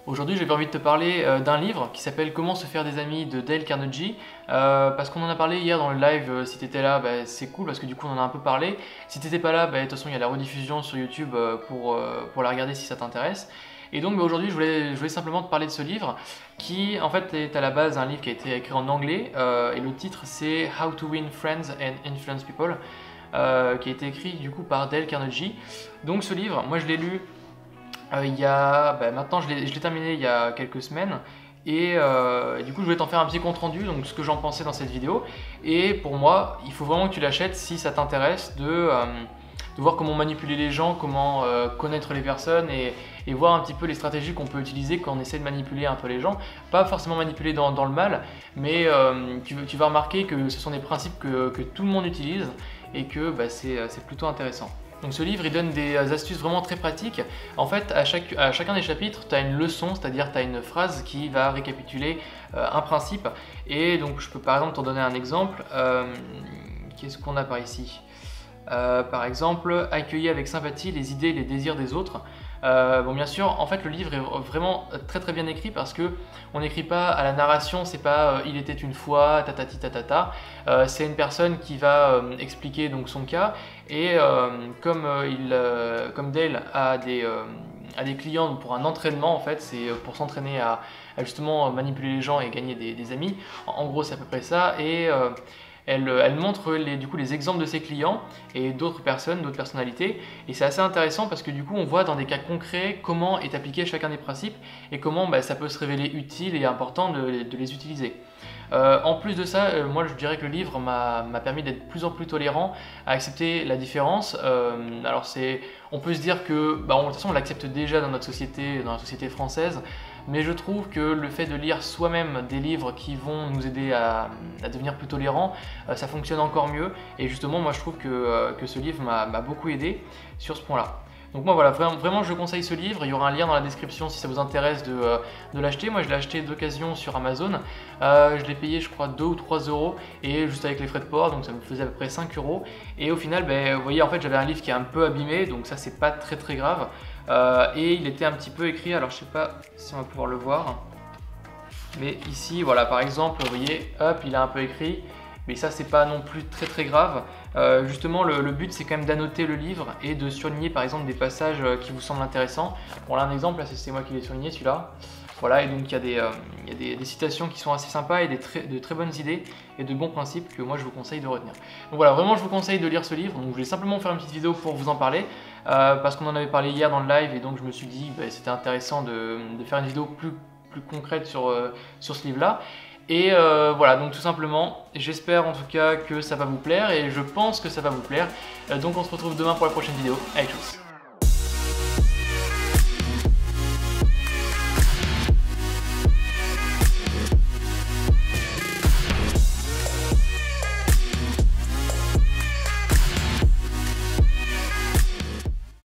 Aujourd'hui, j'avais envie de te parler d'un livre qui s'appelle Comment se faire des amis de Dale Carnegie. Parce qu'on en a parlé hier dans le live. Si tu étais là, c'est cool parce que du coup on en a un peu parlé. Si tu n'étais pas là, de toute façon il y a la rediffusion sur YouTube pour la regarder si ça t'intéresse. Et donc aujourd'hui je voulais simplement te parler de ce livre qui en fait est à la base un livre qui a été écrit en anglais et le titre c'est How to Win Friends and Influence People, qui a été écrit du coup par Dale Carnegie. Donc ce livre, moi je l'ai lu maintenant je l'ai terminé il y a quelques semaines et du coup je voulais t'en faire un petit compte rendu, donc ce que j'en pensais dans cette vidéo. Et pour moi il faut vraiment que tu l'achètes si ça t'intéresse de voir comment manipuler les gens, comment connaître les personnes et voir un petit peu les stratégies qu'on peut utiliser quand on essaie de manipuler un peu les gens. Pas forcément manipuler dans le mal, mais tu vas remarquer que ce sont des principes que tout le monde utilise et que c'est plutôt intéressant. Donc ce livre il donne des astuces vraiment très pratiques. En fait à chacun des chapitres tu as une leçon, c'est-à-dire tu as une phrase qui va récapituler un principe. Et donc je peux par exemple t'en donner un exemple. Qu'est-ce qu'on a par ici? Par exemple, accueillir avec sympathie les idées et les désirs des autres. Bon, bien sûr, en fait, le livre est vraiment très très bien écrit parce que on n'écrit pas à la narration, c'est pas il était une fois, tatati tatata. C'est une personne qui va expliquer donc son cas et comme Dale a des clients pour un entraînement, en fait, c'est pour s'entraîner à justement manipuler les gens et gagner des amis. En gros, c'est à peu près ça. Et elle montre du coup les exemples de ses clients et d'autres personnes, d'autres personnalités, et c'est assez intéressant parce que du coup on voit dans des cas concrets comment est appliqué chacun des principes et comment ça peut se révéler utile et important de les utiliser. En plus de ça, moi je dirais que le livre m'a permis d'être de plus en plus tolérant, à accepter la différence. Alors on peut se dire que de toute façon on l'accepte déjà dans notre société, dans la société française, mais je trouve que le fait de lire soi-même des livres qui vont nous aider à devenir plus tolérants, ça fonctionne encore mieux. Et justement moi je trouve que ce livre m'a beaucoup aidé sur ce point-là. Donc moi voilà, vraiment je conseille ce livre. Il y aura un lien dans la description si ça vous intéresse de l'acheter. Moi je l'ai acheté d'occasion sur Amazon. Je l'ai payé je crois 2 ou 3 euros et juste avec les frais de port, donc ça me faisait à peu près 5 euros. Et au final, vous voyez, en fait j'avais un livre qui est un peu abîmé, donc ça c'est pas très très grave. Et il était un petit peu écrit, alors je sais pas si on va pouvoir le voir, mais ici voilà, par exemple, vous voyez, hop, il a un peu écrit. Mais ça c'est pas non plus très très grave. Justement le but c'est quand même d'annoter le livre et de surligner par exemple des passages qui vous semblent intéressants. Bon là un exemple, là c'est moi qui l'ai surligné celui-là. Voilà, et donc il y a des citations qui sont assez sympas et de très bonnes idées et de bons principes que moi je vous conseille de retenir. Donc voilà, vraiment je vous conseille de lire ce livre. Donc je vais simplement faire une petite vidéo pour vous en parler parce qu'on en avait parlé hier dans le live et donc je me suis dit c'était intéressant de faire une vidéo plus concrète sur ce livre-là. Et voilà, donc tout simplement, j'espère en tout cas que ça va vous plaire et je pense que ça va vous plaire. Donc on se retrouve demain pour la prochaine vidéo. Allez, tchuss!